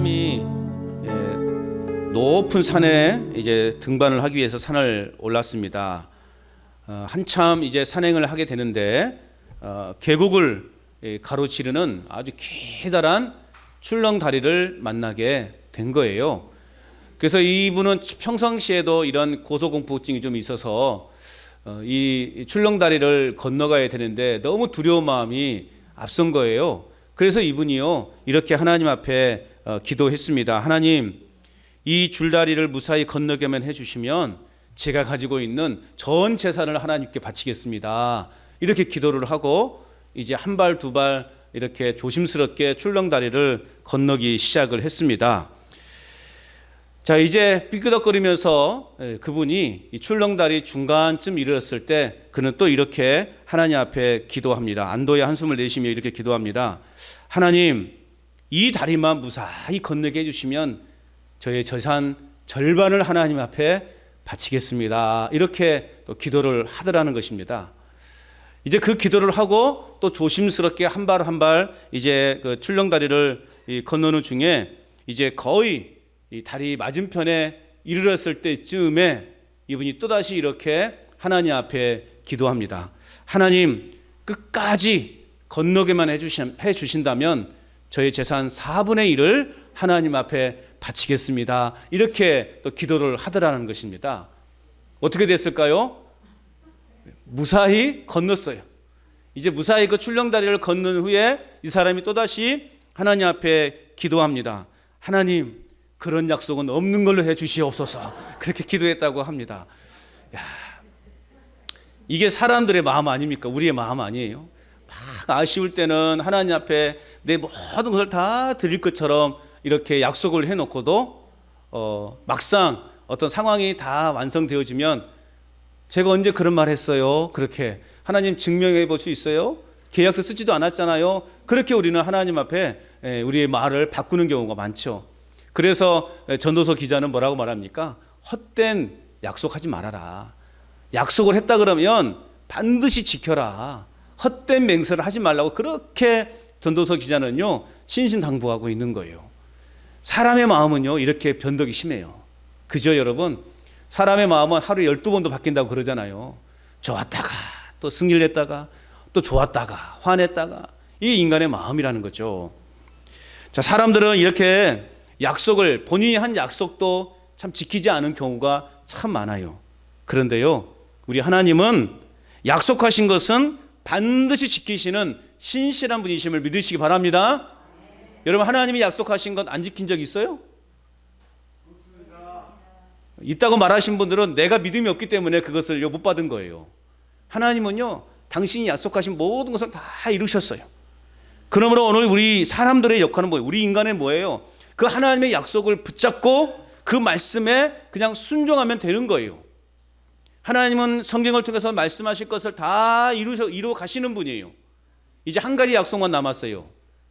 사람이 높은 산에 이제 등반을 하기 위해서 산을 올랐습니다. 한참 이제 산행을 하게 되는데 계곡을 가로지르는 아주 기다란 출렁다리를 만나게 된 거예요. 그래서 이분은 평상시에도 이런 고소공포증이 좀 있어서 이 출렁다리를 건너가야 되는데 너무 두려운 마음이 앞선 거예요. 그래서 이분이요 이렇게 하나님 앞에 기도했습니다. 하나님, 이 줄다리를 무사히 건너게만 해주시면 제가 가지고 있는 전 재산을 하나님께 바치겠습니다. 이렇게 기도를 하고 이제 한 발 두 발 이렇게 조심스럽게 출렁다리를 건너기 시작을 했습니다. 자, 이제 삐끄덕거리면서 그분이 이 출렁다리 중간쯤 이르렀을 때 그는 또 이렇게 하나님 앞에 기도합니다. 안도의 한숨을 내쉬며 이렇게 기도합니다. 하나님, 이 다리만 무사히 건너게 해주시면 저의 재산 절반을 하나님 앞에 바치겠습니다. 이렇게 또 기도를 하더라는 것입니다. 이제 그 기도를 하고 또 조심스럽게 한 발 한 발 이제 그 출렁다리를 건너는 중에 이제 거의 이 다리 맞은편에 이르렀을 때쯤에 이분이 또다시 이렇게 하나님 앞에 기도합니다. 하나님, 끝까지 건너게만 해주신다면 저희 재산 4분의 1을 하나님 앞에 바치겠습니다. 이렇게 또 기도를 하더라는 것입니다. 어떻게 됐을까요? 무사히 건넜어요. 이제 무사히 그 출렁다리를 건넌 후에 이 사람이 또다시 하나님 앞에 기도합니다. 하나님, 그런 약속은 없는 걸로 해 주시옵소서. 그렇게 기도했다고 합니다. 야, 이게 사람들의 마음 아닙니까? 우리의 마음 아니에요? 막 아쉬울 때는 하나님 앞에 내 모든 것을 다 드릴 것처럼 이렇게 약속을 해놓고도 막상 어떤 상황이 다 완성되어지면 제가 언제 그런 말 했어요? 그렇게 하나님 증명해 볼 수 있어요? 계약서 쓰지도 않았잖아요. 그렇게 우리는 하나님 앞에 우리의 말을 바꾸는 경우가 많죠. 그래서 전도서 기자는 뭐라고 말합니까? 헛된 약속하지 말아라. 약속을 했다 그러면 반드시 지켜라. 헛된 맹세를 하지 말라고 그렇게 전도서 기자는요 신신당부하고 있는 거예요. 사람의 마음은요 이렇게 변덕이 심해요. 그죠, 여러분? 사람의 마음은 하루에 12번도 바뀐다고 그러잖아요. 좋았다가 또 승리를 했다가 또 좋았다가 화냈다가 이게 인간의 마음이라는 거죠. 자, 사람들은 이렇게 약속을 본인이 한 약속도 참 지키지 않은 경우가 참 많아요. 그런데요, 우리 하나님은 약속하신 것은 반드시 지키시는 신실한 분이심을 믿으시기 바랍니다. 여러분, 하나님이 약속하신 것 안 지킨 적 있어요? 있다고 말하신 분들은 내가 믿음이 없기 때문에 그것을 못 받은 거예요. 하나님은요 당신이 약속하신 모든 것을 다 이루셨어요. 그러므로 오늘 우리 사람들의 역할은 뭐예요? 우리 인간의 뭐예요? 그 하나님의 약속을 붙잡고 그 말씀에 그냥 순종하면 되는 거예요. 하나님은 성경을 통해서 말씀하실 것을 다 이루어 가시는 분이에요. 이제 한 가지 약속만 남았어요.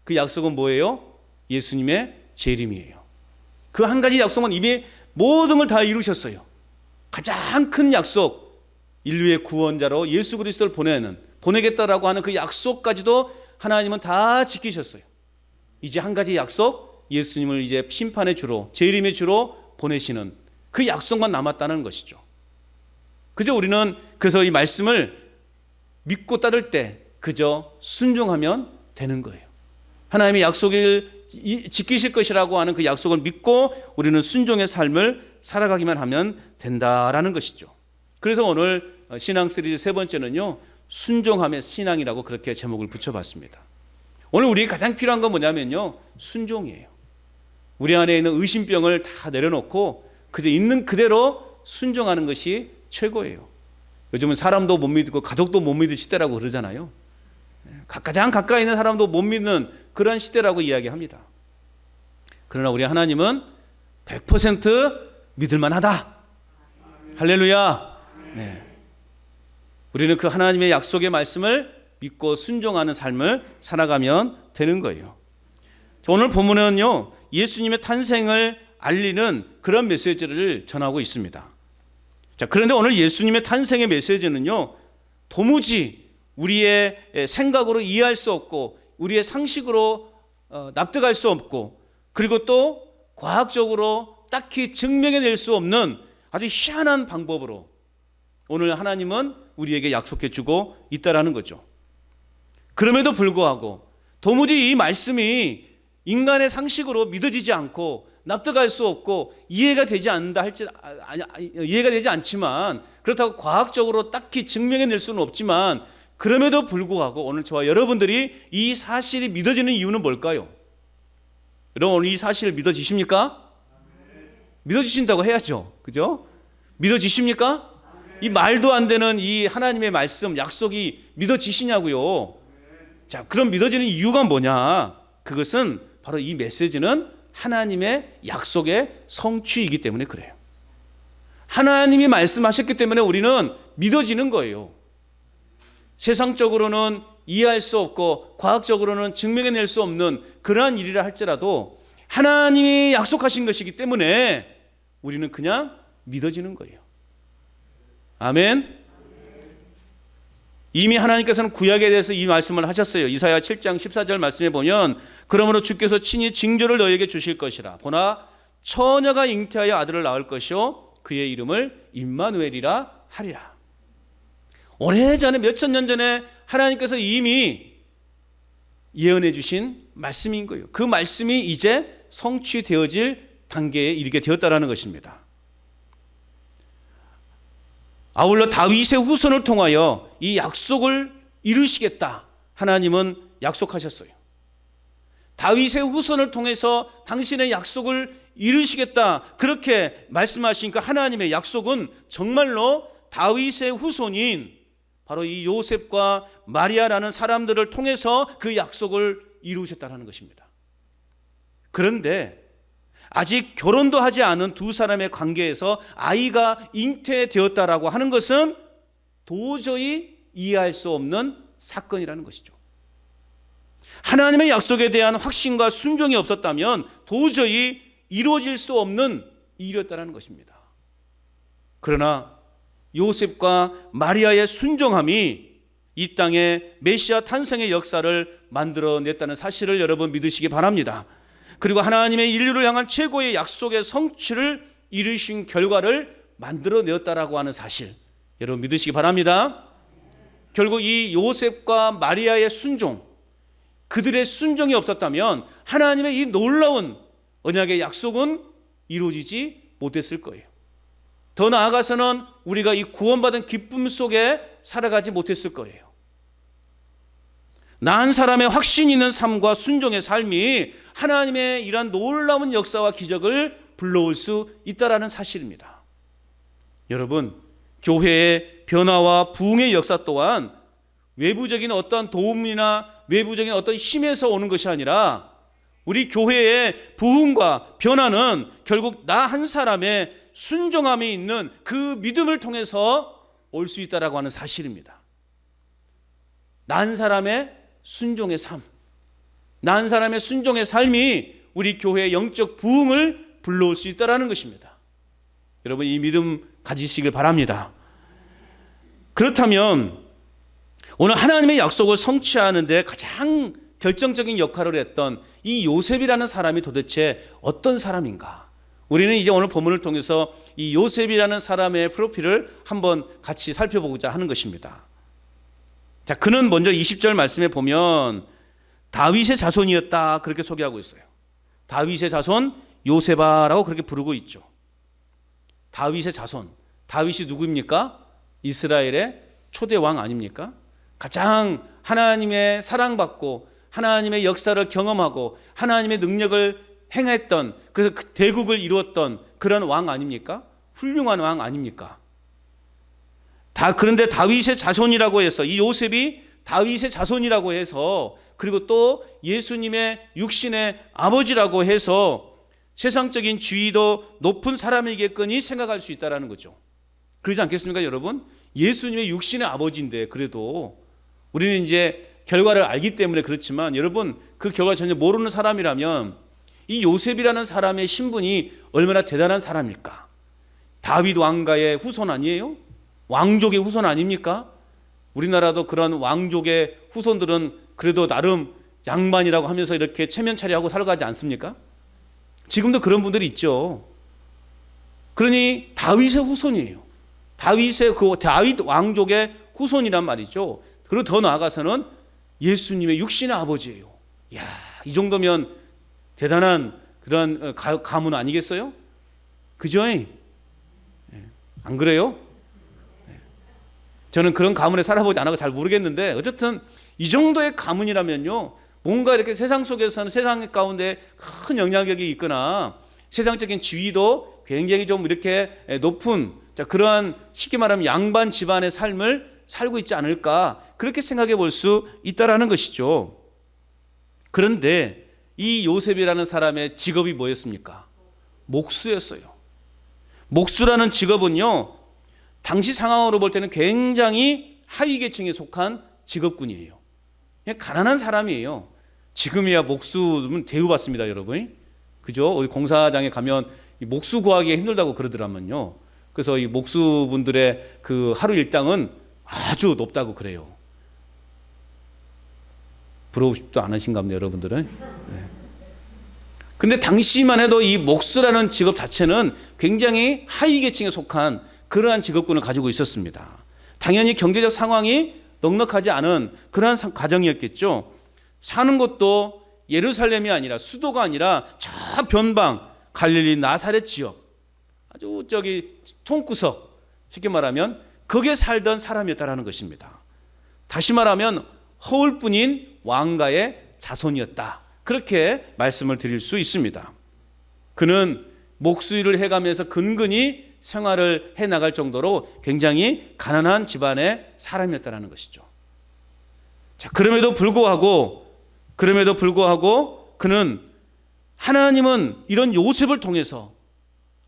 그 약속은 뭐예요? 예수님의 재림이에요. 그 한 가지 약속은 이미 모든 걸 다 이루셨어요. 가장 큰 약속, 인류의 구원자로 예수 그리스도를 보내겠다라고 하는 그 약속까지도 하나님은 다 지키셨어요. 이제 한 가지 약속, 예수님을 이제 심판의 주로, 재림의 주로 보내시는 그 약속만 남았다는 것이죠. 그저 우리는 그래서 이 말씀을 믿고 따를 때 그저 순종하면 되는 거예요. 하나님의 약속을 지키실 것이라고 하는 그 약속을 믿고 우리는 순종의 삶을 살아가기만 하면 된다라는 것이죠. 그래서 오늘 신앙 시리즈 세 번째는요, 순종함의 신앙이라고 그렇게 제목을 붙여봤습니다. 오늘 우리에게 가장 필요한 건 뭐냐면요, 순종이에요. 우리 안에 있는 의심병을 다 내려놓고 그저 있는 그대로 순종하는 것이 최고예요. 요즘은 사람도 못 믿고 가족도 못 믿을 시대라고 그러잖아요. 가장 가까이 있는 사람도 못 믿는 그런 시대라고 이야기합니다. 그러나 우리 하나님은 100% 믿을만하다. 할렐루야. 네. 우리는 그 하나님의 약속의 말씀을 믿고 순종하는 삶을 살아가면 되는 거예요. 오늘 본문은요, 예수님의 탄생을 알리는 그런 메시지를 전하고 있습니다. 자, 그런데 오늘 예수님의 탄생의 메시지는요, 도무지 우리의 생각으로 이해할 수 없고 우리의 상식으로 납득할 수 없고 그리고 또 과학적으로 딱히 증명해낼 수 없는 아주 희한한 방법으로 오늘 하나님은 우리에게 약속해 주고 있다라는 거죠. 그럼에도 불구하고 도무지 이 말씀이 인간의 상식으로 믿어지지 않고 납득할 수 없고 이해가 되지 않지만, 그렇다고 과학적으로 딱히 증명해낼 수는 없지만, 그럼에도 불구하고 오늘 저와 여러분들이 이 사실이 믿어지는 이유는 뭘까요? 여러분, 오늘 이 사실을 믿어지십니까? 믿어지신다고 해야죠. 그죠? 믿어지십니까? 이 말도 안 되는 이 하나님의 말씀, 약속이 믿어지시냐고요. 자, 그럼 믿어지는 이유가 뭐냐? 그것은 바로 이 메시지는 하나님의 약속의 성취이기 때문에 그래요. 하나님이 말씀하셨기 때문에 우리는 믿어지는 거예요. 세상적으로는 이해할 수 없고 과학적으로는 증명해낼 수 없는 그러한 일이라 할지라도 하나님이 약속하신 것이기 때문에 우리는 그냥 믿어지는 거예요. 아멘. 이미 하나님께서는 구약에 대해서 이 말씀을 하셨어요. 이사야 7장 14절 말씀에 보면, 그러므로 주께서 친히 징조를 너에게 주실 것이라. 보나 처녀가 잉태하여 아들을 낳을 것이요 그의 이름을 임마누엘이라 하리라. 오래전에 몇천 년 전에 하나님께서 이미 예언해 주신 말씀인 거예요. 그 말씀이 이제 성취되어질 단계에 이르게 되었다라는 것입니다. 아울러 다윗의 후손을 통하여 이 약속을 이루시겠다, 하나님은 약속하셨어요. 다윗의 후손을 통해서 당신의 약속을 이루시겠다, 그렇게 말씀하시니까 하나님의 약속은 정말로 다윗의 후손인 바로 이 요셉과 마리아라는 사람들을 통해서 그 약속을 이루셨다는 것입니다. 그런데 아직 결혼도 하지 않은 두 사람의 관계에서 아이가 잉태되었다라고 하는 것은 도저히 이해할 수 없는 사건이라는 것이죠. 하나님의 약속에 대한 확신과 순종이 없었다면 도저히 이루어질 수 없는 일이었다는 것입니다. 그러나 요셉과 마리아의 순종함이 이 땅에 메시아 탄생의 역사를 만들어냈다는 사실을 여러분 믿으시기 바랍니다. 그리고 하나님의 인류를 향한 최고의 약속의 성취를 이루신 결과를 만들어내었다라고 하는 사실, 여러분 믿으시기 바랍니다. 결국 이 요셉과 마리아의 순종, 그들의 순종이 없었다면 하나님의 이 놀라운 언약의 약속은 이루어지지 못했을 거예요. 더 나아가서는 우리가 이 구원받은 기쁨 속에 살아가지 못했을 거예요. 낳은 사람의 확신 있는 삶과 순종의 삶이 하나님의 이러한 놀라운 역사와 기적을 불러올 수 있다라는 사실입니다. 여러분, 교회의 변화와 부흥의 역사 또한 외부적인 어떤 도움이나 외부적인 어떤 힘에서 오는 것이 아니라 우리 교회의 부흥과 변화는 결국 나 한 사람의 순종함이 있는 그 믿음을 통해서 올 수 있다라고 하는 사실입니다. 나 한 사람의 순종의 삶, 나 한 사람의 순종의 삶이 우리 교회의 영적 부흥을 불러올 수 있다라는 것입니다. 여러분, 이 믿음 가지시길 바랍니다. 그렇다면 오늘 하나님의 약속을 성취하는 데 가장 결정적인 역할을 했던 이 요셉이라는 사람이 도대체 어떤 사람인가? 우리는 이제 오늘 본문을 통해서 이 요셉이라는 사람의 프로필을 한번 같이 살펴보고자 하는 것입니다. 자, 그는 먼저 20절 말씀에 보면 다윗의 자손이었다, 그렇게 소개하고 있어요. 다윗의 자손 요셉아라고 그렇게 부르고 있죠. 다윗의 자손, 다윗이 누구입니까? 이스라엘의 초대 왕 아닙니까? 가장 하나님의 사랑받고 하나님의 역사를 경험하고 하나님의 능력을 행했던, 그래서 그 대국을 이루었던 그런 왕 아닙니까? 훌륭한 왕 아닙니까? 그런데 다윗의 자손이라고 해서, 이 요셉이 다윗의 자손이라고 해서, 그리고 또 예수님의 육신의 아버지라고 해서 세상적인 지위도 높은 사람이겠거니 생각할 수 있다는 거죠. 그러지 않겠습니까, 여러분? 예수님의 육신의 아버지인데, 그래도 우리는 이제 결과를 알기 때문에 그렇지만, 여러분 그 결과 전혀 모르는 사람이라면 이 요셉이라는 사람의 신분이 얼마나 대단한 사람일까? 다윗 왕가의 후손 아니에요? 왕족의 후손 아닙니까? 우리나라도 그런 왕족의 후손들은 그래도 나름 양반이라고 하면서 이렇게 체면 차려하고 살아가지 않습니까? 지금도 그런 분들이 있죠. 그러니 다윗의 후손이에요. 다윗 왕족의 후손이란 말이죠. 그리고 더 나아가서는 예수님의 육신의 아버지예요. 이야, 이 정도면 대단한 그런 가문 아니겠어요? 그죠? 안 그래요? 저는 그런 가문에 살아보지 않아서 잘 모르겠는데 어쨌든 이 정도의 가문이라면요, 뭔가 이렇게 세상 속에서는 세상 가운데 큰 영향력이 있거나 세상적인 지위도 굉장히 좀 이렇게 높은 그러한 쉽게 말하면 양반 집안의 삶을 살고 있지 않을까, 그렇게 생각해 볼 수 있다라는 것이죠. 그런데 이 요셉이라는 사람의 직업이 뭐였습니까? 목수였어요. 목수라는 직업은요, 당시 상황으로 볼 때는 굉장히 하위 계층에 속한 직업군이에요. 그냥 가난한 사람이에요. 지금이야 목수는 대우받습니다, 여러분. 그죠? 우리 공사장에 가면 목수 구하기 힘들다고 그러더라면요. 그래서 이 목수분들의 그 하루 일당은 아주 높다고 그래요. 부러우시지도 않으신가 보네요, 여러분들은. 네. 근데 당시만 해도 이 목수라는 직업 자체는 굉장히 하위 계층에 속한 그러한 직업군을 가지고 있었습니다. 당연히 경제적 상황이 넉넉하지 않은 그러한 가정이었겠죠. 사는 곳도 예루살렘이 아니라, 수도가 아니라 저 변방 갈릴리 나사렛 지역, 아주 저기 총구석, 쉽게 말하면 거기에 살던 사람이었다라는 것입니다. 다시 말하면 허울뿐인 왕가의 자손이었다, 그렇게 말씀을 드릴 수 있습니다. 그는 목수일을 해가면서 근근히 생활을 해나갈 정도로 굉장히 가난한 집안의 사람이었다는 것이죠. 자, 그럼에도 불구하고 그는, 하나님은 이런 요셉을 통해서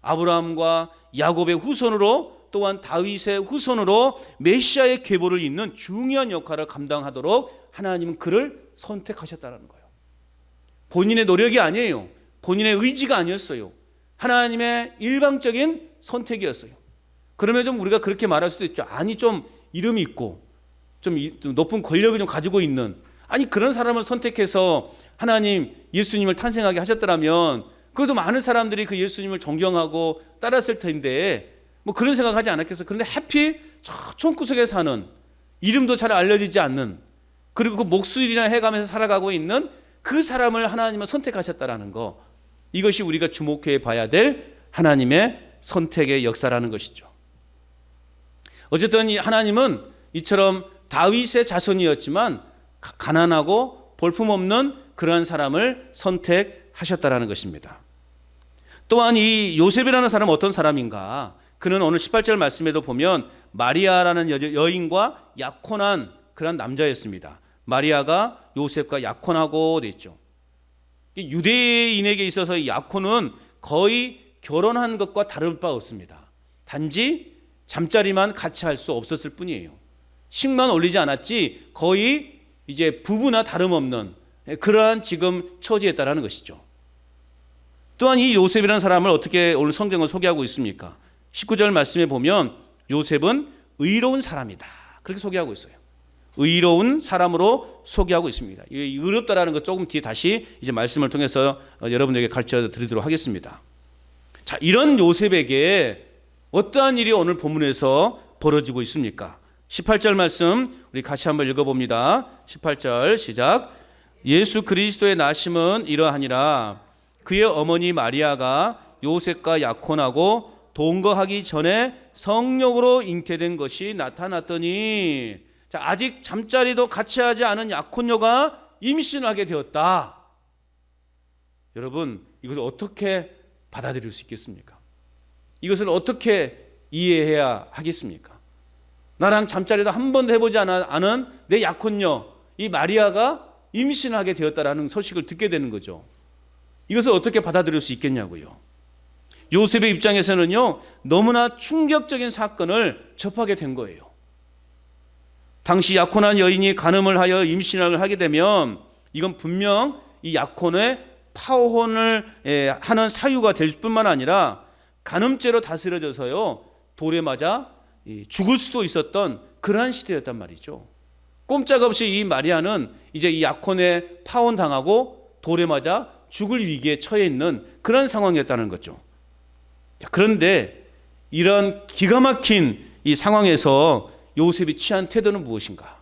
아브라함과 야곱의 후손으로, 또한 다윗의 후손으로 메시아의 계보를 잇는 중요한 역할을 감당하도록 하나님은 그를 선택하셨다는 거예요. 본인의 노력이 아니에요. 본인의 의지가 아니었어요. 하나님의 일방적인 선택이었어요. 그러면 좀 우리가 그렇게 말할 수도 있죠. 아니, 좀 이름이 있고 좀 높은 권력을 좀 가지고 있는, 아니 그런 사람을 선택해서 하나님 예수님을 탄생하게 하셨더라면 그래도 많은 사람들이 그 예수님을 존경하고 따랐을 텐데 뭐 그런 생각하지 않았겠어요. 그런데 하필 저 총구석에 사는, 이름도 잘 알려지지 않는, 그리고 그 목수일이나 해가면서 살아가고 있는 그 사람을 하나님은 선택하셨다라는 거, 이것이 우리가 주목해 봐야 될 하나님의 선택의 역사라는 것이죠. 어쨌든 하나님은 이처럼 다윗의 자손이었지만 가난하고 볼품없는 그러한 사람을 선택하셨다라는 것입니다. 또한 이 요셉이라는 사람은 어떤 사람인가? 그는 오늘 18절 말씀에도 보면 마리아라는 여인과 약혼한 그런 남자였습니다. 마리아가 요셉과 약혼하고 돼 있죠. 유대인에게 있어서 이 약혼은 거의 결혼한 것과 다른 바 없습니다. 단지 잠자리만 같이 할 수 없었을 뿐이에요. 식만 올리지 않았지 거의 이제 부부나 다름없는 그러한 지금 처지였다라는 것이죠. 또한 이 요셉이라는 사람을 어떻게 오늘 성경은 소개하고 있습니까? 19절 말씀에 보면 요셉은 의로운 사람이다, 그렇게 소개하고 있어요. 의로운 사람으로 소개하고 있습니다. 이 의롭다라는 것 조금 뒤에 다시 이제 말씀을 통해서 여러분에게 가르쳐 드리도록 하겠습니다. 자, 이런 요셉에게 어떠한 일이 오늘 본문에서 벌어지고 있습니까? 18절 말씀 우리 같이 한번 읽어봅니다. 18절 시작. 예수 그리스도의 나심은 이러하니라. 그의 어머니 마리아가 요셉과 약혼하고 동거하기 전에 성령으로 잉태된 것이 나타났더니, 자, 아직 잠자리도 같이 하지 않은 약혼녀가 임신하게 되었다. 여러분, 이것을 어떻게 받아들일 수 있겠습니까? 이것을 어떻게 이해해야 하겠습니까? 나랑 잠자리도 한 번도 해보지 않은 내 약혼녀 이 마리아가 임신하게 되었다라는 소식을 듣게 되는 거죠. 이것을 어떻게 받아들일 수 있겠냐고요. 요셉의 입장에서는요, 너무나 충격적인 사건을 접하게 된 거예요. 당시 약혼한 여인이 간음을 하여 임신을 하게 되면 이건 분명 이 약혼의 파혼을 하는 사유가 될 뿐만 아니라 간음죄로 다스려져서요, 돌에 맞아 죽을 수도 있었던 그러한 시대였단 말이죠. 꼼짝없이 이 마리아는 이제 이 약혼에 파혼당하고 돌에 맞아 죽을 위기에 처해 있는 그런 상황이었다는 거죠. 그런데 이런 기가 막힌 이 상황에서 요셉이 취한 태도는 무엇인가?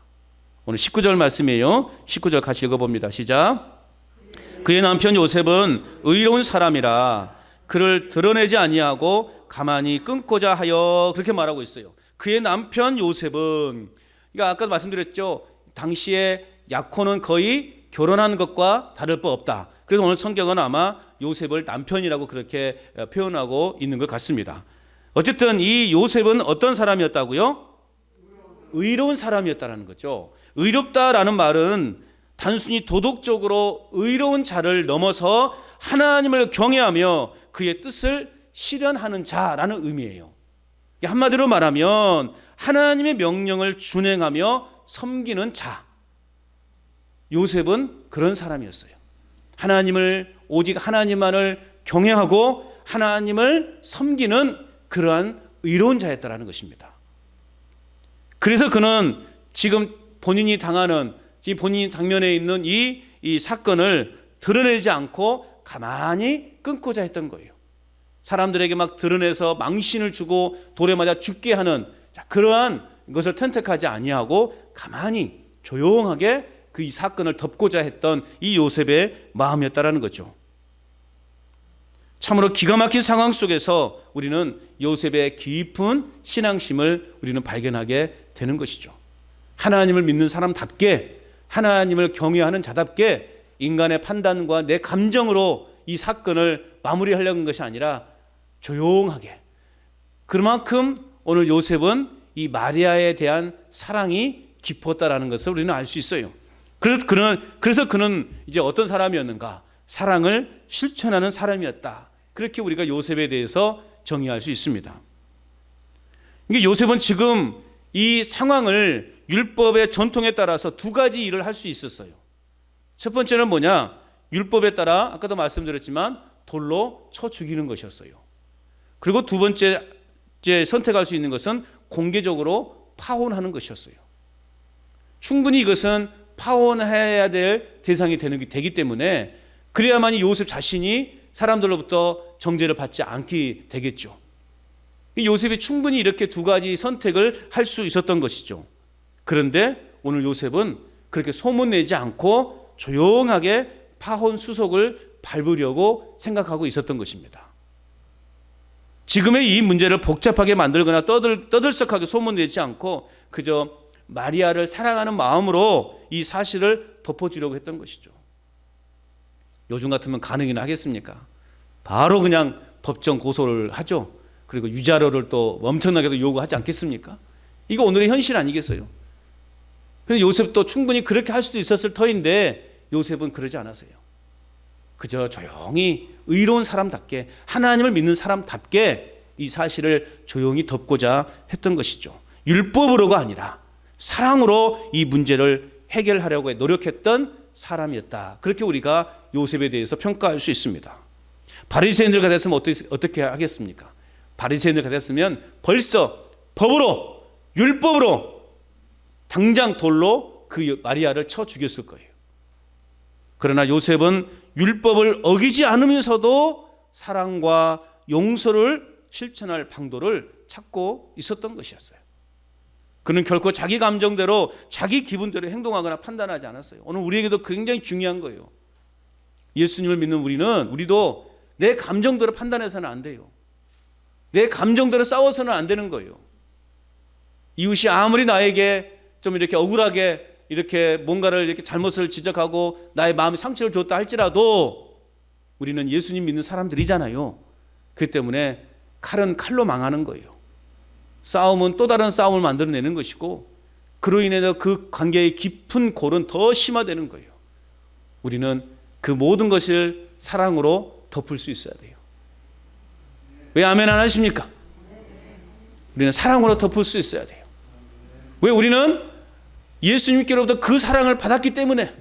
오늘 19절 말씀이에요. 19절 같이 읽어봅니다. 시작. 그의 남편 요셉은 의로운 사람이라 그를 드러내지 아니하고 가만히 끊고자 하여, 그렇게 말하고 있어요. 그의 남편 요셉은, 그러니까 아까 말씀드렸죠. 당시에 약혼은 거의 결혼한 것과 다를 바 없다. 그래서 오늘 성경은 아마 요셉을 남편이라고 그렇게 표현하고 있는 것 같습니다. 어쨌든 이 요셉은 어떤 사람이었다고요? 의로운 사람이었다는 거죠. 의롭다라는 말은 단순히 도덕적으로 의로운 자를 넘어서 하나님을 경외하며 그의 뜻을 실현하는 자라는 의미예요. 한마디로 말하면 하나님의 명령을 준행하며 섬기는 자. 요셉은 그런 사람이었어요. 하나님을, 오직 하나님만을 경외하고 하나님을 섬기는 그러한 의로운 자였다라는 것입니다. 그래서 그는 지금 본인이 당하는, 본인이 당면에 있는 이 사건을 드러내지 않고 가만히 끊고자 했던 거예요. 사람들에게 막 드러내서 망신을 주고 돌에 맞아 죽게 하는 그러한 것을 선택하지 아니하고 가만히 조용하게 그 이 사건을 덮고자 했던 이 요셉의 마음이었다라는 거죠. 참으로 기가 막힌 상황 속에서 우리는 요셉의 깊은 신앙심을 우리는 발견하게 되는 것이죠. 하나님을 믿는 사람답게, 하나님을 경외하는 자답게 인간의 판단과 내 감정으로 이 사건을 마무리하려는 것이 아니라 조용하게, 그만큼 오늘 요셉은 이 마리아에 대한 사랑이 깊었다라는 것을 우리는 알 수 있어요. 그래서 그는 이제 어떤 사람이었는가? 사랑을 실천하는 사람이었다. 그렇게 우리가 요셉에 대해서 정의할 수 있습니다. 이게 요셉은 지금 이 상황을 율법의 전통에 따라서 두 가지 일을 할 수 있었어요. 첫 번째는 뭐냐? 율법에 따라 아까도 말씀드렸지만 돌로 쳐 죽이는 것이었어요. 그리고 두 번째 선택할 수 있는 것은 공개적으로 파혼하는 것이었어요. 충분히 이것은 파혼해야 될 대상이 되기 때문에 그래야만이 요셉 자신이 사람들로부터 정죄를 받지 않게 되겠죠. 요셉이 충분히 이렇게 두 가지 선택을 할 수 있었던 것이죠. 그런데 오늘 요셉은 그렇게 소문내지 않고 조용하게 파혼 수속을 밟으려고 생각하고 있었던 것입니다. 지금의 이 문제를 복잡하게 만들거나 떠들썩하게 소문내지 않고 그저 마리아를 사랑하는 마음으로 이 사실을 덮어주려고 했던 것이죠. 요즘 같으면 가능이나 하겠습니까? 바로 그냥 법정 고소를 하죠. 그리고 유자료를 또 엄청나게도 요구하지 않겠습니까? 이거 오늘의 현실 아니겠어요? 근데 요셉도 충분히 그렇게 할 수도 있었을 터인데 요셉은 그러지 않았어요. 그저 조용히 의로운 사람답게, 하나님을 믿는 사람답게 이 사실을 조용히 덮고자 했던 것이죠. 율법으로가 아니라 사랑으로 이 문제를 해결하려고 노력했던 사람이었다. 그렇게 우리가 요셉에 대해서 평가할 수 있습니다. 바리새인들 같았으면 어떻게 하겠습니까? 바리새인들 같았으면 벌써 법으로, 율법으로 당장 돌로 그 마리아를 쳐 죽였을 거예요. 그러나 요셉은 율법을 어기지 않으면서도 사랑과 용서를 실천할 방도를 찾고 있었던 것이었어요. 그는 결코 자기 감정대로, 자기 기분대로 행동하거나 판단하지 않았어요. 오늘 우리에게도 굉장히 중요한 거예요. 예수님을 믿는 우리도 내 감정대로 판단해서는 안 돼요. 내 감정대로 싸워서는 안 되는 거예요. 이웃이 아무리 나에게 좀 이렇게 억울하게 이렇게 뭔가를 이렇게 잘못을 지적하고 나의 마음에 상처를 줬다 할지라도 우리는 예수님 믿는 사람들이잖아요. 그렇기 때문에 칼은 칼로 망하는 거예요. 싸움은 또 다른 싸움을 만들어내는 것이고 그로 인해서 그 관계의 깊은 골은 더 심화되는 거예요. 우리는 그 모든 것을 사랑으로 덮을 수 있어야 돼요. 왜 아멘 안 하십니까? 우리는 사랑으로 덮을 수 있어야 돼요. 왜? 우리는 예수님께로부터 그 사랑을 받았기 때문에,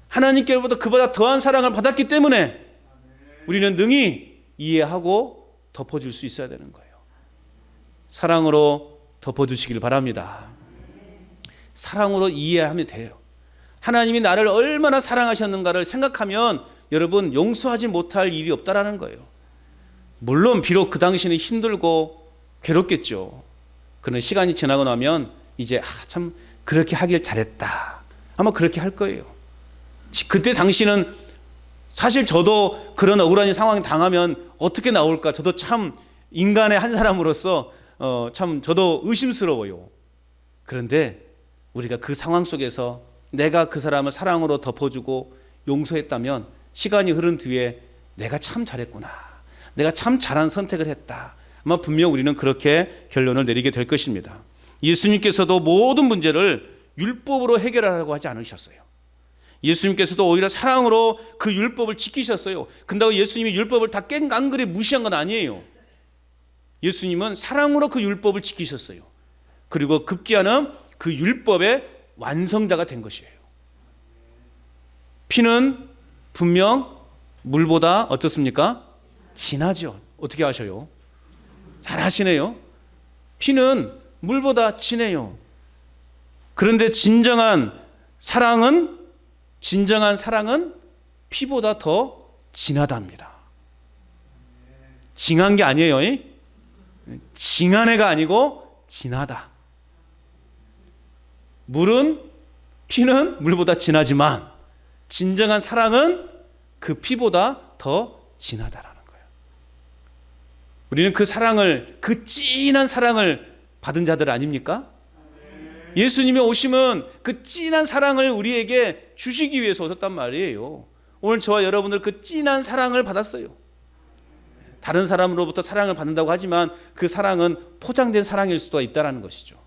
하나님께로부터 그보다 더한 사랑을 받았기 때문에 우리는 능히 이해하고 덮어줄 수 있어야 되는 거예요. 사랑으로 덮어주시길 바랍니다. 사랑으로 이해하면 돼요. 하나님이 나를 얼마나 사랑하셨는가를 생각하면 여러분 용서하지 못할 일이 없다라는 거예요. 물론 비록 그 당시는 힘들고 괴롭겠죠. 그런 시간이 지나고 나면 이제 참 그렇게 하길 잘했다, 아마 그렇게 할 거예요. 그때 당시는 사실 저도 그런 억울한 상황이 당하면 어떻게 나올까, 저도 참 인간의 한 사람으로서 참 저도 의심스러워요. 그런데 우리가 그 상황 속에서 내가 그 사람을 사랑으로 덮어주고 용서했다면 시간이 흐른 뒤에 내가 참 잘했구나, 내가 참 잘한 선택을 했다, 아마 분명 우리는 그렇게 결론을 내리게 될 것입니다. 예수님께서도 모든 문제를 율법으로 해결하라고 하지 않으셨어요. 예수님께서도 오히려 사랑으로 그 율법을 지키셨어요. 근데 예수님이 율법을 다 깽깡그리 무시한 건 아니에요. 예수님은 사랑으로 그 율법을 지키셨어요. 그리고 급기야는 그 율법의 완성자가 된 것이에요. 피는 분명 물보다 어떻습니까? 진하죠. 어떻게 아셔요? 잘 아시네요. 피는 물보다 진해요. 그런데 진정한 사랑은 피보다 더 진하답니다. 징한 게 아니에요. 징한 애가 아니고 진하다. 피는 물보다 진하지만 진정한 사랑은 그 피보다 더 진하다라는 거예요. 우리는 그 사랑을, 그 진한 사랑을 받은 자들 아닙니까? 예수님의 오심은 그 진한 사랑을 우리에게 주시기 위해서 오셨단 말이에요. 오늘 저와 여러분들 그 진한 사랑을 받았어요. 다른 사람으로부터 사랑을 받는다고 하지만 그 사랑은 포장된 사랑일 수도 있다는 것이죠.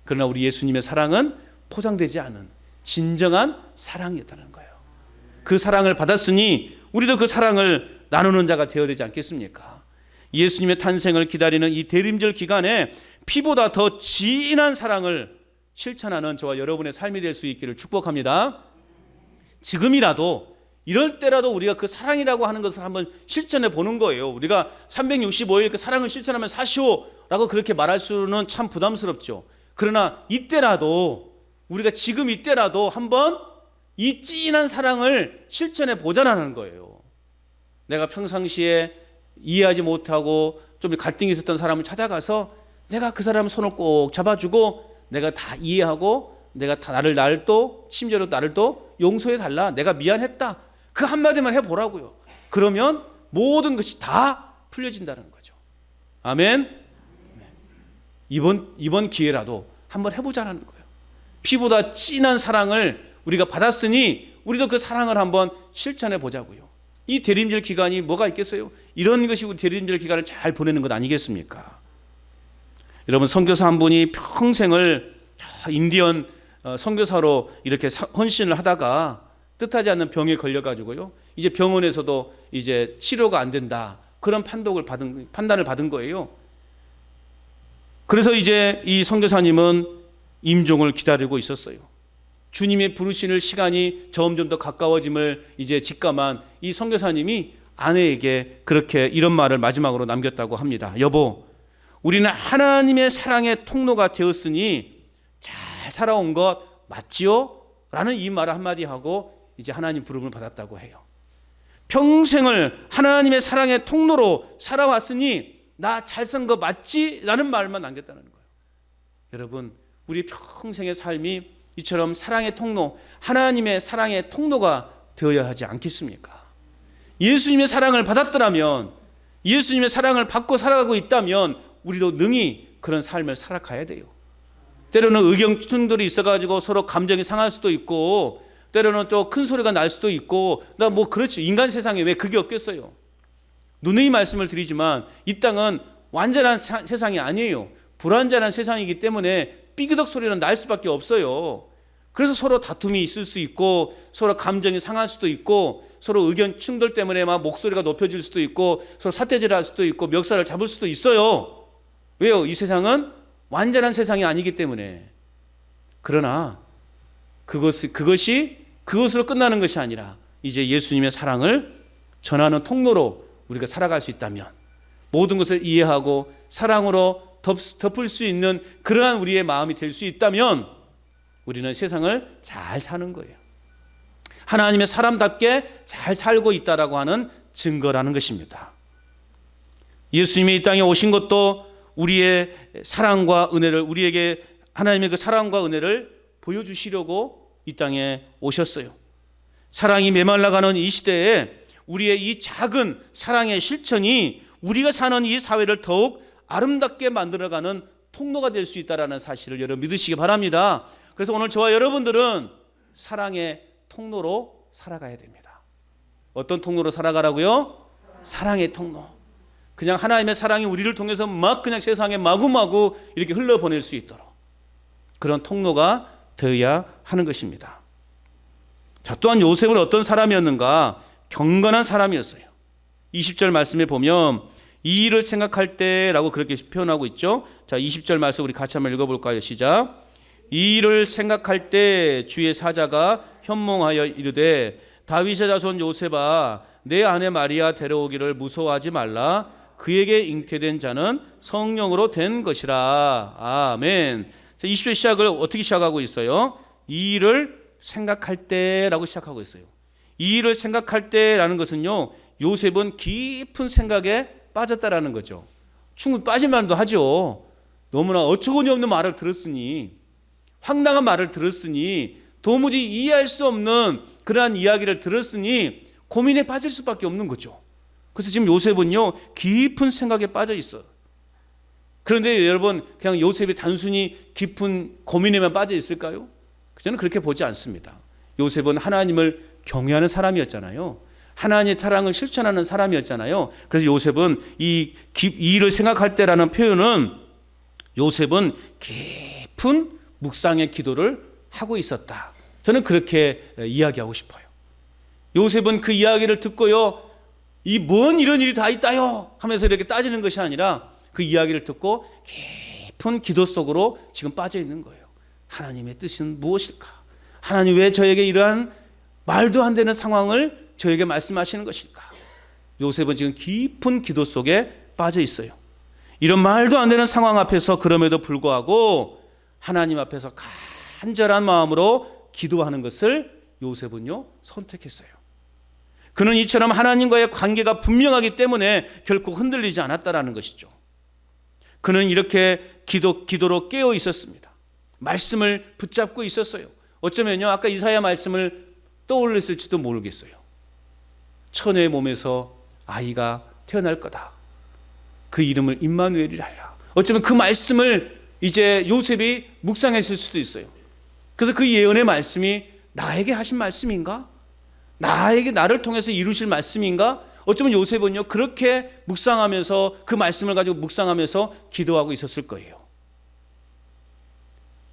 그러나 우리 예수님의 사랑은 포장되지 않은 진정한 사랑이었다는 거예요. 그 사랑을 받았으니 우리도 그 사랑을 나누는 자가 되어야 되지 않겠습니까? 예수님의 탄생을 기다리는 이 대림절 기간에 피보다 더 진한 사랑을 실천하는 저와 여러분의 삶이 될 수 있기를 축복합니다. 지금이라도 이럴 때라도 우리가 그 사랑이라고 하는 것을 한번 실천해 보는 거예요. 우리가 365일 그 사랑을 실천하면 사시오라고 그렇게 말할 수는 참 부담스럽죠. 그러나 이때라도, 우리가 지금 이때라도 한번 이 진한 사랑을 실천해 보자는 거예요. 내가 평상시에 이해하지 못하고 좀 갈등이 있었던 사람을 찾아가서 내가 그 사람 손을 꼭 잡아주고 내가 다 이해하고 내가 다 나를 또 심지어로 나를 또 용서해 달라, 내가 미안했다, 그 한마디만 해보라고요. 그러면 모든 것이 다 풀려진다는 거죠. 아멘. 이번 기회라도 한번 해보자는 거예요. 피보다 진한 사랑을 우리가 받았으니 우리도 그 사랑을 한번 실천해 보자고요. 이 대림절 기간이 뭐가 있겠어요? 이런 것이 우리 대림절 기간을 잘 보내는 것 아니겠습니까? 여러분, 선교사 한 분이 평생을 인디언 선교사로 이렇게 헌신을 하다가 뜻하지 않는 병에 걸려가지고요, 이제 병원에서도 이제 치료가 안 된다, 그런 판단을 받은 거예요. 그래서 이제 이 선교사님은 임종을 기다리고 있었어요. 주님의 부르시는 시간이 점점 더 가까워짐을 이제 직감한 이 선교사님이 아내에게 그렇게 이런 말을 마지막으로 남겼다고 합니다. 여보, 우리는 하나님의 사랑의 통로가 되었으니 잘 살아온 것 맞지요? 라는 이 말을 한마디 하고 이제 하나님 부름을 받았다고 해요. 평생을 하나님의 사랑의 통로로 살아왔으니 나 잘 산 거 맞지? 라는 말만 남겼다는 거예요. 여러분, 우리 평생의 삶이 이처럼 사랑의 통로, 하나님의 사랑의 통로가 되어야 하지 않겠습니까? 예수님의 사랑을 받았더라면, 예수님의 사랑을 받고 살아가고 있다면 우리도 능히 그런 삶을 살아가야 돼요. 때로는 의견 충돌이 있어가지고 서로 감정이 상할 수도 있고, 때로는 또 큰 소리가 날 수도 있고, 그렇죠. 인간 세상에 왜 그게 없겠어요? 누누이 말씀을 드리지만 이 땅은 완전한 세상이 아니에요. 불완전한 세상이기 때문에 삐그덕 소리는 날 수밖에 없어요. 그래서 서로 다툼이 있을 수 있고, 서로 감정이 상할 수도 있고, 서로 의견 충돌 때문에 막 목소리가 높여질 수도 있고, 서로 사태질할 수도 있고, 멱살을 잡을 수도 있어요. 왜요? 이 세상은 완전한 세상이 아니기 때문에. 그러나 그것으로 끝나는 것이 아니라 이제 예수님의 사랑을 전하는 통로로 우리가 살아갈 수 있다면, 모든 것을 이해하고 사랑으로 덮을 수 있는 그러한 우리의 마음이 될 수 있다면 우리는 세상을 잘 사는 거예요. 하나님의 사람답게 잘 살고 있다라고 하는 증거라는 것입니다. 예수님이 이 땅에 오신 것도 우리의 사랑과 은혜를, 우리에게 하나님의 그 사랑과 은혜를 보여주시려고 이 땅에 오셨어요. 사랑이 메말라가는 이 시대에 우리의 이 작은 사랑의 실천이 우리가 사는 이 사회를 더욱 아름답게 만들어가는 통로가 될 수 있다는 사실을 여러분 믿으시기 바랍니다. 그래서 오늘 저와 여러분들은 사랑의 통로로 살아가야 됩니다. 어떤 통로로 살아가라고요? 사랑의 통로. 그냥 하나님의 사랑이 우리를 통해서 막 그냥 세상에 마구마구 이렇게 흘러보낼 수 있도록 그런 통로가 되어야 하는 것입니다. 자, 또한 요셉은 어떤 사람이었는가? 경건한 사람이었어요. 20절 말씀에 보면 이 일을 생각할 때라고 그렇게 표현하고 있죠. 자, 20절 말씀 우리 같이 한번 읽어볼까요? 시작. 이 일을 생각할 때 주의 사자가 현몽하여 이르되 다윗의 자손 요셉아 내 아내 마리아 데려오기를 무서워하지 말라. 그에게 잉태된 자는 성령으로 된 것이라. 아멘. 20절 시작을 어떻게 시작하고 있어요? 이 일을 생각할 때라고 시작하고 있어요. 이 일을 생각할 때라는 것은요, 요셉은 깊은 생각에 빠졌다라는 거죠. 충분히 빠진 말도 하죠. 너무나 어처구니 없는 말을 들었으니, 황당한 말을 들었으니, 도무지 이해할 수 없는 그러한 이야기를 들었으니 고민에 빠질 수밖에 없는 거죠. 그래서 지금 요셉은요, 깊은 생각에 빠져 있어요. 그런데 여러분, 그냥 요셉이 단순히 깊은 고민에만 빠져 있을까요? 저는 그렇게 보지 않습니다. 요셉은 하나님을 경외하는 사람이었잖아요. 하나님의 사랑을 실천하는 사람이었잖아요. 그래서 요셉은 이 일을 생각할 때라는 표현은 요셉은 깊은 묵상의 기도를 하고 있었다. 저는 그렇게 이야기하고 싶어요. 요셉은 그 이야기를 듣고요, 이 뭔 이런 일이 다 있다요 하면서 이렇게 따지는 것이 아니라 그 이야기를 듣고 깊은 기도 속으로 지금 빠져 있는 거예요. 하나님의 뜻은 무엇일까? 하나님 왜 저에게 이러한 말도 안 되는 상황을 저에게 말씀하시는 것일까? 요셉은 지금 깊은 기도 속에 빠져 있어요. 이런 말도 안 되는 상황 앞에서 그럼에도 불구하고 하나님 앞에서 간절한 마음으로 기도하는 것을 요셉은요 선택했어요. 그는 이처럼 하나님과의 관계가 분명하기 때문에 결코 흔들리지 않았다라는 것이죠. 그는 이렇게 기도로 깨어 있었습니다. 말씀을 붙잡고 있었어요. 어쩌면요, 아까 이사야 말씀을 떠올렸을지도 모르겠어요. 처녀의 몸에서 아이가 태어날 거다. 그 이름을 임마누엘이라 하라. 어쩌면 그 말씀을 이제 요셉이 묵상했을 수도 있어요. 그래서 그 예언의 말씀이 나에게 하신 말씀인가? 나를 통해서 이루실 말씀인가? 어쩌면 요셉은요, 그렇게 묵상하면서 그 말씀을 가지고 묵상하면서 기도하고 있었을 거예요.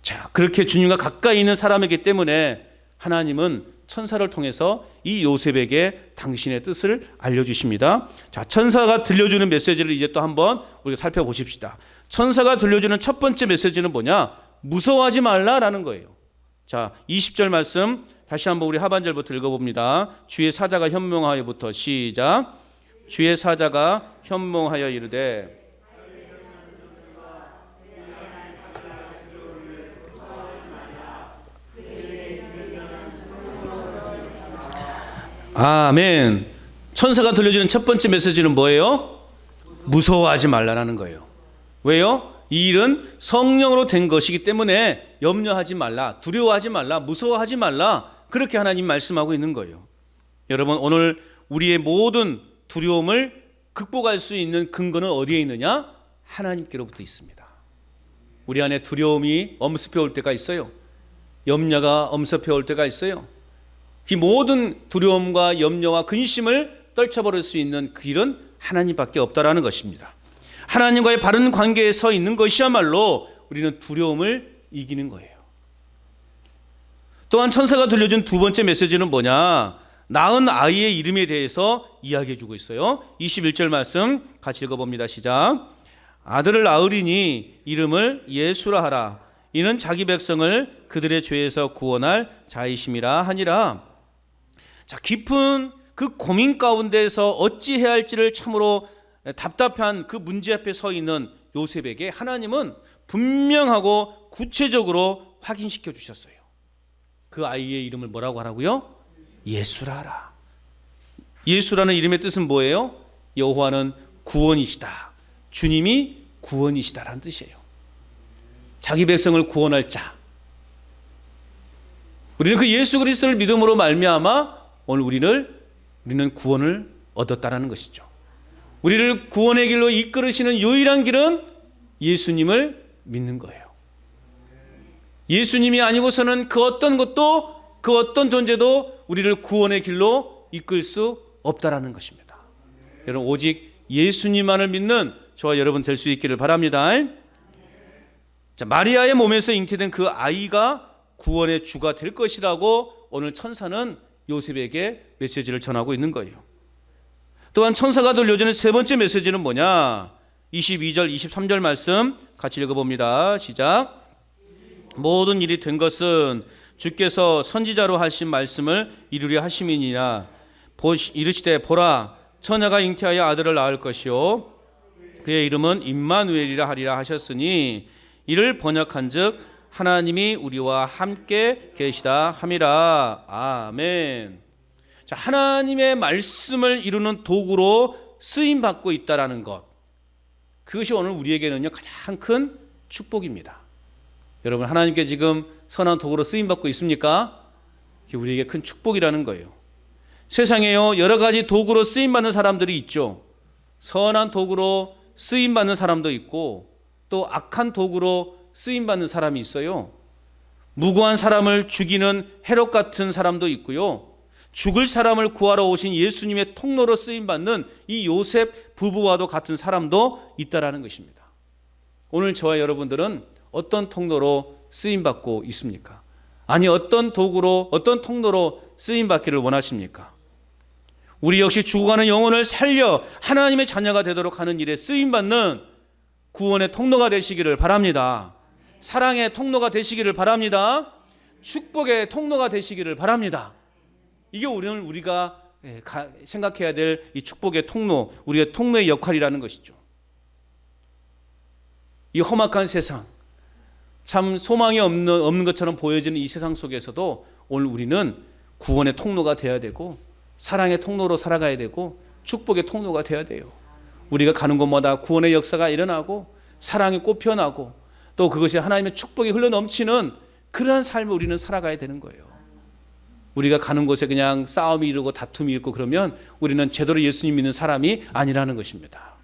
자, 그렇게 주님과 가까이 있는 사람이기 때문에 하나님은 천사를 통해서 이 요셉에게 당신의 뜻을 알려주십니다. 자, 천사가 들려주는 메시지를 이제 또 한번 우리가 살펴보십시다. 천사가 들려주는 첫 번째 메시지는 뭐냐? 무서워하지 말라라는 거예요. 자, 20절 말씀 다시 한번 우리 하반절부터 읽어봅니다. 주의 사자가 현몽하여부터 시작. 주의 사자가 현몽하여 이르되 아멘. 천사가 들려주는 첫 번째 메시지는 뭐예요? 무서워하지 말라는 거예요. 왜요? 이 일은 성령으로 된 것이기 때문에 염려하지 말라, 두려워하지 말라, 무서워하지 말라, 그렇게 하나님 말씀하고 있는 거예요. 여러분, 오늘 우리의 모든 두려움을 극복할 수 있는 근거는 어디에 있느냐? 하나님께로부터 있습니다. 우리 안에 두려움이 엄습해 올 때가 있어요. 염려가 엄습해 올 때가 있어요. 이 모든 두려움과 염려와 근심을 떨쳐버릴 수 있는 그 길은 하나님밖에 없다라는 것입니다. 하나님과의 바른 관계에 서 있는 것이야말로 우리는 두려움을 이기는 거예요. 또한 천사가 들려준 두 번째 메시지는 뭐냐? 낳은 아이의 이름에 대해서 이야기해 주고 있어요. 21절 말씀 같이 읽어봅니다. 시작. 아들을 낳으리니 이름을 예수라 하라. 이는 자기 백성을 그들의 죄에서 구원할 자이심이라 하니라. 자, 깊은 그 고민 가운데서 어찌해야 할지를 참으로 답답한 그 문제 앞에 서 있는 요셉에게 하나님은 분명하고 구체적으로 확인시켜 주셨어요. 그 아이의 이름을 뭐라고 하라고요? 예수라라. 예수라는 이름의 뜻은 뭐예요? 여호와는 구원이시다. 주님이 구원이시다라는 뜻이에요. 자기 백성을 구원할 자. 우리는 그 예수 그리스도를 믿음으로 말미암아 오늘 우리는 구원을 얻었다라는 것이죠. 우리를 구원의 길로 이끌으시는 유일한 길은 예수님을 믿는 거예요. 예수님이 아니고서는 그 어떤 것도 그 어떤 존재도 우리를 구원의 길로 이끌 수 없다라는 것입니다. 여러분 오직 예수님만을 믿는 저와 여러분 될 수 있기를 바랍니다. 자, 마리아의 몸에서 잉태된 그 아이가 구원의 주가 될 것이라고 오늘 천사는 요셉에게 메시지를 전하고 있는 거예요. 또한 천사가 들려주는 세 번째 메시지는 뭐냐? 22절 23절 말씀 같이 읽어봅니다. 시작. 모든 일이 된 것은 주께서 선지자로 하신 말씀을 이루려 하심이니라. 이르시되 보라 처녀가 잉태하여 아들을 낳을 것이요 그의 이름은 임마누엘이라 하리라 하셨으니 이를 번역한즉 하나님이 우리와 함께 계시다 함이라. 아멘. 자, 하나님의 말씀을 이루는 도구로 쓰임 받고 있다라는 것, 그것이 오늘 우리에게는요 가장 큰 축복입니다. 여러분 하나님께 지금 선한 도구로 쓰임 받고 있습니까? 그게 우리에게 큰 축복이라는 거예요. 세상에요 여러 가지 도구로 쓰임 받는 사람들이 있죠. 선한 도구로 쓰임 받는 사람도 있고 또 악한 도구로 쓰임 받는 사람이 있어요. 무고한 사람을 죽이는 헤롯 같은 사람도 있고요. 죽을 사람을 구하러 오신 예수님의 통로로 쓰임 받는 이 요셉 부부와도 같은 사람도 있다라는 것입니다. 오늘 저와 여러분들은 어떤 통로로 쓰임 받고 있습니까? 아니 어떤 도구로 어떤 통로로 쓰임 받기를 원하십니까? 우리 역시 죽어가는 영혼을 살려 하나님의 자녀가 되도록 하는 일에 쓰임 받는 구원의 통로가 되시기를 바랍니다. 사랑의 통로가 되시기를 바랍니다. 축복의 통로가 되시기를 바랍니다. 이게 오늘 우리가 생각해야 될 이 축복의 통로, 우리의 통로의 역할이라는 것이죠. 이 험악한 세상, 참 소망이 없는 것처럼 보여지는 이 세상 속에서도 오늘 우리는 구원의 통로가 되어야 되고 사랑의 통로로 살아가야 되고 축복의 통로가 되어야 돼요. 우리가 가는 곳마다 구원의 역사가 일어나고 사랑이 꽃피어나고 또 그것이 하나님의 축복이 흘러넘치는 그러한 삶을 우리는 살아가야 되는 거예요. 우리가 가는 곳에 그냥 싸움이 일고 다툼이 있고 그러면 우리는 제대로 예수님 믿는 사람이 아니라는 것입니다.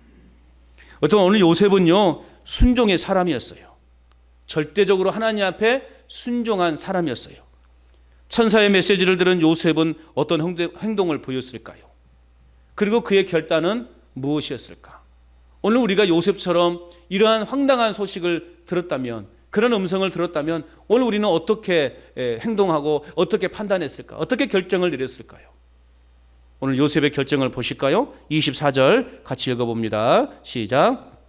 어떤 오늘 요셉은요 순종의 사람이었어요. 절대적으로 하나님 앞에 순종한 사람이었어요. 천사의 메시지를 들은 요셉은 어떤 행동을 보였을까요? 그리고 그의 결단은 무엇이었을까? 오늘 우리가 요셉처럼 이러한 황당한 소식을 들었다면, 그런 음성을 들었다면 오늘 우리는 어떻게 행동하고 어떻게 판단했을까? 어떻게 결정을 내렸을까요? 오늘 요셉의 결정을 보실까요? 24절 같이 읽어봅니다. 시작.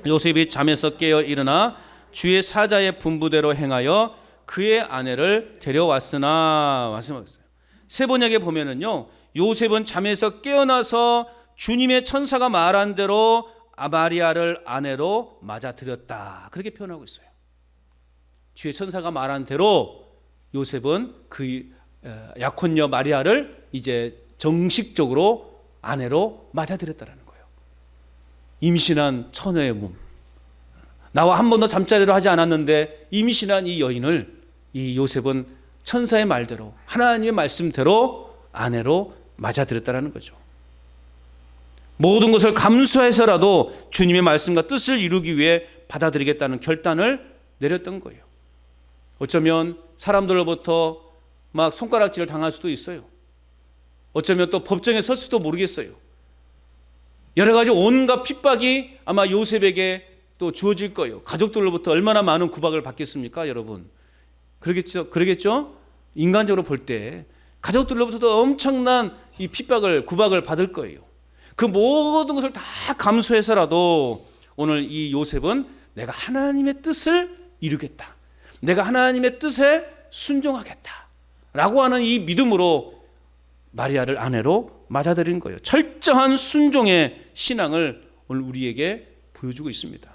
요셉이 잠에서 깨어 일어나 주의 사자의 분부대로 행하여 그의 아내를 데려왔으나 말씀하셨어요. 세번역에 보면은요 요셉은 잠에서 깨어나서 주님의 천사가 말한 대로 마리아를 아내로 맞아들였다, 그렇게 표현하고 있어요. 주의 천사가 말한 대로 요셉은 그 약혼녀 마리아를 이제 정식적으로 아내로 맞아들였다는 거예요. 임신한 처녀의 몸, 나와 한 번도 잠자리를 하지 않았는데 임신한 이 여인을 이 요셉은 천사의 말대로 하나님의 말씀대로 아내로 맞아들였다는 거죠. 모든 것을 감수해서라도 주님의 말씀과 뜻을 이루기 위해 받아들이겠다는 결단을 내렸던 거예요. 어쩌면 사람들로부터 막 손가락질을 당할 수도 있어요. 어쩌면 또 법정에 설 수도 모르겠어요. 여러 가지 온갖 핍박이 아마 요셉에게 또 주어질 거예요. 가족들로부터 얼마나 많은 구박을 받겠습니까, 여러분? 그러겠죠? 인간적으로 볼 때 가족들로부터도 엄청난 이 핍박을, 구박을 받을 거예요. 그 모든 것을 다 감수해서라도 오늘 이 요셉은 내가 하나님의 뜻을 이루겠다, 내가 하나님의 뜻에 순종하겠다 라고 하는 이 믿음으로 마리아를 아내로 맞아들인 거예요. 철저한 순종의 신앙을 오늘 우리에게 보여주고 있습니다.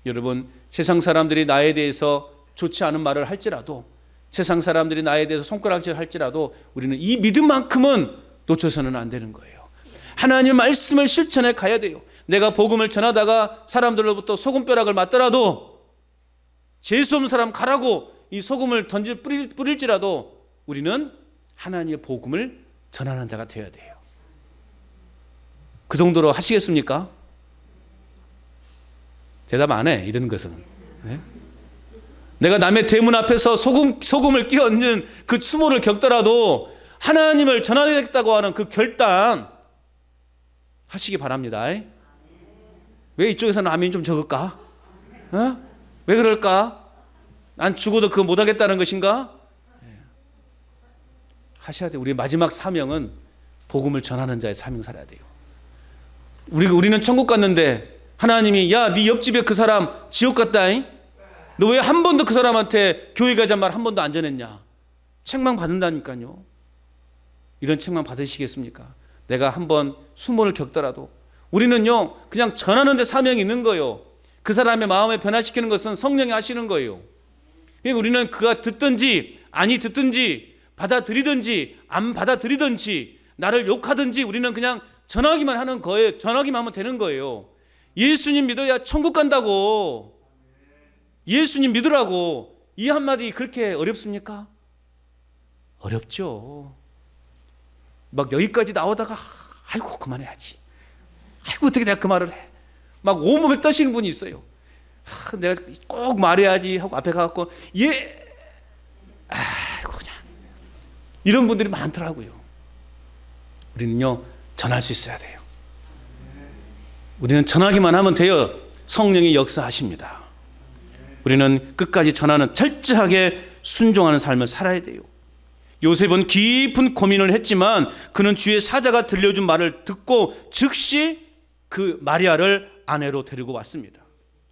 여러분, 세상 사람들이 나에 대해서 좋지 않은 말을 할지라도 세상 사람들이 나에 대해서 손가락질 할지라도 우리는 이 믿음만큼은 놓쳐서는 안 되는 거예요. 하나님의 말씀을 실천해 가야 돼요. 내가 복음을 전하다가 사람들로부터 소금벼락을 맞더라도 재수 없는 사람 가라고 이 소금을 뿌릴지라도 우리는 하나님의 복음을 전하는 자가 되어야 돼요. 그 정도로 하시겠습니까? 대답 안 해, 이런 것은. 네? 내가 남의 대문 앞에서 소금을 끼얹는 그 수모를 겪더라도 하나님을 전하겠다고 하는 그 결단 하시기 바랍니다. 왜 이쪽에서는 아멘이 좀 적을까? 왜 그럴까? 난 죽어도 그거 못하겠다는 것인가? 하셔야 돼요. 우리 마지막 사명은 복음을 전하는 자의 사명 살아야 돼요. 우리는 천국 갔는데 하나님이 야, 네 옆집에 그 사람 지옥 갔다. 너 왜 한 번도 그 사람한테 교회 가자는 말 한 번도 안 전했냐? 책망 받는다니까요. 이런 책망 받으시겠습니까? 내가 한번 수모를 겪더라도 우리는요 그냥 전하는 데 사명이 있는 거예요. 그 사람의 마음을 변화시키는 것은 성령이 하시는 거예요. 그러니까 우리는 그가 듣든지 아니 듣든지 받아들이든지 안 받아들이든지 나를 욕하든지 우리는 그냥 전하기만 하는 거예요. 전하기만 하면 되는 거예요. 예수님 믿어야 천국 간다고. 예수님 믿으라고. 이 한마디 그렇게 어렵습니까? 어렵죠. 막 여기까지 나오다가 아이고 그만해야지. 아이고 어떻게 내가 그 말을 해. 막 온몸을 떠시는 분이 있어요. 내가 꼭 말해야지 하고 앞에 가갖고 아이고 그냥 이런 분들이 많더라고요. 우리는요 전할 수 있어야 돼요. 우리는 전하기만 하면 돼요. 성령이 역사하십니다. 우리는 끝까지 전하는 철저하게 순종하는 삶을 살아야 돼요. 요셉은 깊은 고민을 했지만 그는 주의 사자가 들려준 말을 듣고 즉시 그 마리아를 아내로 데리고 왔습니다.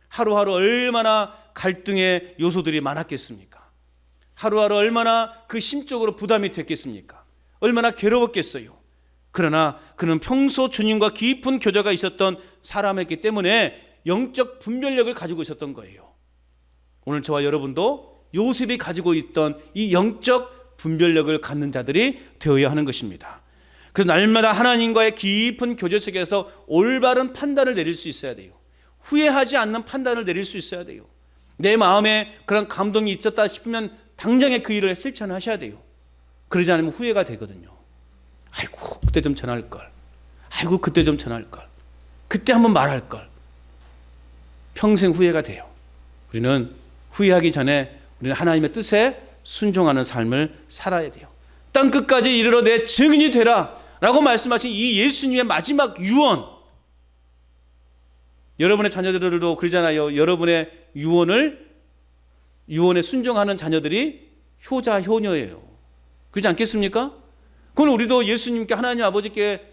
하루하루 얼마나 갈등의 요소들이 많았겠습니까? 하루하루 얼마나 그 심적으로 부담이 됐겠습니까? 얼마나 괴로웠겠어요. 그러나 그는 평소 주님과 깊은 교제가 있었던 사람이었기 때문에 영적 분별력을 가지고 있었던 거예요. 오늘 저와 여러분도 요셉이 가지고 있던 이 영적 분별력을 갖는 자들이 되어야 하는 것입니다. 그래서 날마다 하나님과의 깊은 교제 속에서 올바른 판단을 내릴 수 있어야 돼요. 후회하지 않는 판단을 내릴 수 있어야 돼요. 내 마음에 그런 감동이 있었다 싶으면 당장에 그 일을 실천하셔야 돼요. 그러지 않으면 후회가 되거든요. 아이고 그때 좀 전할 걸. 아이고 그때 좀 전할 걸. 그때 한번 말할 걸. 평생 후회가 돼요. 우리는 후회하기 전에 우리는 하나님의 뜻에 순종하는 삶을 살아야 돼요. 땅 끝까지 이르러 내 증인이 되라 라고 말씀하신 이 예수님의 마지막 유언. 여러분의 자녀들도 그러잖아요. 여러분의 유언에 순종하는 자녀들이 효자 효녀예요. 그렇지 않겠습니까? 그건 우리도 예수님께 하나님 아버지께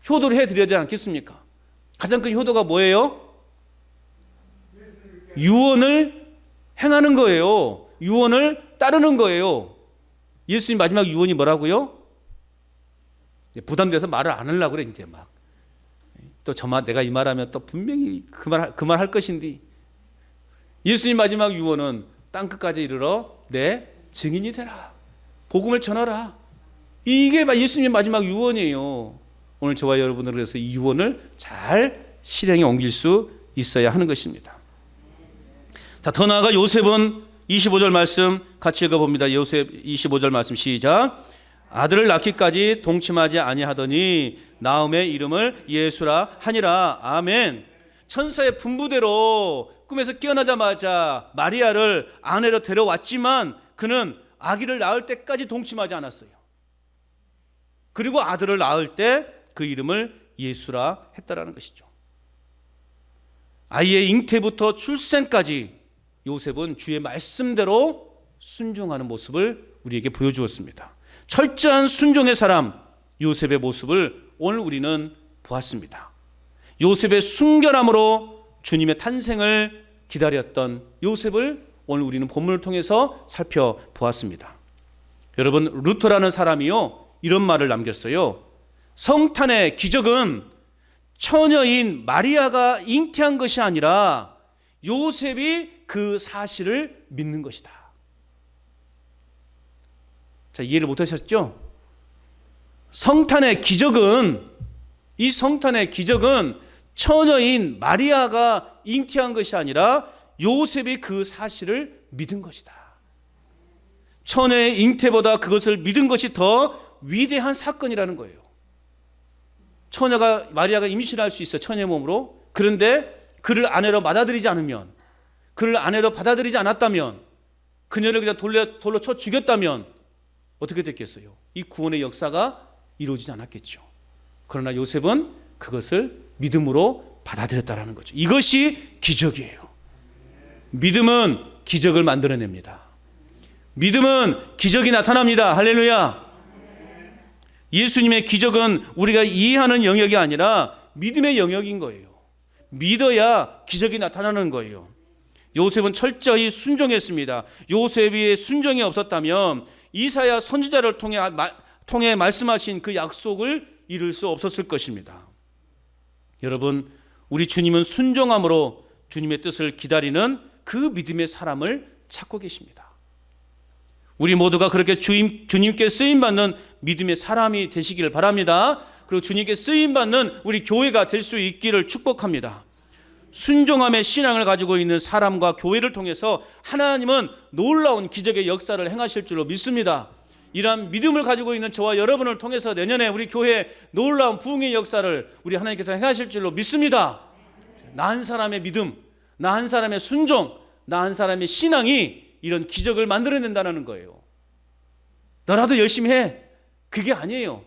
효도를 해드려야 되지 않겠습니까? 가장 큰 효도가 뭐예요? 유언을 행하는 거예요. 유언을 따르는 거예요. 예수님 마지막 유언이 뭐라고요? 부담돼서 말을 안 하려고 그래. 이제 막 또 저만 내가 이 말하면 또 분명히 그 말 할 것인데 예수님 마지막 유언은 땅 끝까지 이르러 내 증인이 되라. 복음을 전하라. 이게 예수님의 마지막 유언이에요. 오늘 저와 여러분들 그래서 이 유언을 잘 실행에 옮길 수 있어야 하는 것입니다. 자, 더 나아가 요셉은 25절 말씀 같이 읽어봅니다. 요셉 25절 말씀 시작. 아들을 낳기까지 동침하지 아니하더니 나음의 이름을 예수라 하니라. 아멘. 천사의 분부대로 꿈에서 깨어나자마자 마리아를 아내로 데려왔지만 그는 아기를 낳을 때까지 동침하지 않았어요. 그리고 아들을 낳을 때 그 이름을 예수라 했다라는 것이죠. 아이의 잉태부터 출생까지 요셉은 주의 말씀대로 순종하는 모습을 우리에게 보여주었습니다. 철저한 순종의 사람 요셉의 모습을 오늘 우리는 보았습니다. 요셉의 순결함으로 주님의 탄생을 기다렸던 요셉을 오늘 우리는 본문을 통해서 살펴보았습니다. 여러분, 루터라는 사람이요 이런 말을 남겼어요. 성탄의 기적은 처녀인 마리아가 잉태한 것이 아니라 요셉이 그 사실을 믿는 것이다. 자, 이해를 못하셨죠? 성탄의 기적은, 이 성탄의 기적은 처녀인 마리아가 잉태한 것이 아니라 요셉이 그 사실을 믿은 것이다. 처녀의 잉태보다 그것을 믿은 것이 더 위대한 사건이라는 거예요. 마리아가 임신할 수 있어, 처녀의 몸으로. 그런데 그를 아내로 받아들이지 않으면, 그를 아내로 받아들이지 않았다면, 그녀를 그냥 돌로 쳐 죽였다면 어떻게 됐겠어요? 이 구원의 역사가 이루어지지 않았겠죠. 그러나 요셉은 그것을 믿음으로 받아들였다라는 거죠. 이것이 기적이에요. 믿음은 기적을 만들어냅니다. 믿음은 기적이 나타납니다. 할렐루야. 예수님의 기적은 우리가 이해하는 영역이 아니라 믿음의 영역인 거예요. 믿어야 기적이 나타나는 거예요. 요셉은 철저히 순종했습니다. 요셉이 순종이 없었다면 이사야 선지자를 통해 말씀하신 그 약속을 이룰 수 없었을 것입니다. 여러분, 우리 주님은 순종함으로 주님의 뜻을 기다리는 그 믿음의 사람을 찾고 계십니다. 우리 모두가 그렇게 주님께 쓰임받는 믿음의 사람이 되시기를 바랍니다. 그리고 주님께 쓰임받는 우리 교회가 될 수 있기를 축복합니다. 순종함의 신앙을 가지고 있는 사람과 교회를 통해서 하나님은 놀라운 기적의 역사를 행하실 줄로 믿습니다. 이러한 믿음을 가지고 있는 저와 여러분을 통해서 내년에 우리 교회에 놀라운 부흥의 역사를 우리 하나님께서 행하실 줄로 믿습니다. 나 한 사람의 믿음, 나 한 사람의 순종, 나 한 사람의 신앙이 이런 기적을 만들어낸다는 거예요. 너라도 열심히 해. 그게 아니에요.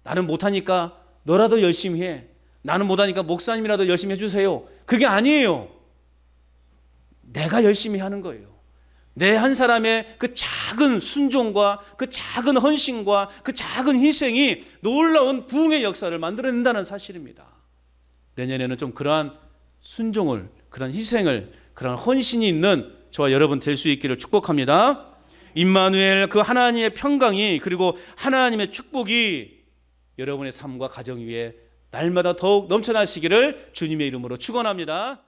나는 못하니까 너라도 열심히 해. 나는 못하니까 목사님이라도 열심히 해주세요. 그게 아니에요. 내가 열심히 하는 거예요. 내 한 사람의 그 작은 순종과 그 작은 헌신과 그 작은 희생이 놀라운 부흥의 역사를 만들어낸다는 사실입니다. 내년에는 좀 그러한 순종을, 그러한 희생을, 그러한 헌신이 있는 저와 여러분 될 수 있기를 축복합니다. 임마누엘, 그 하나님의 평강이, 그리고 하나님의 축복이 여러분의 삶과 가정 위에 날마다 더욱 넘쳐나시기를 주님의 이름으로 축원합니다.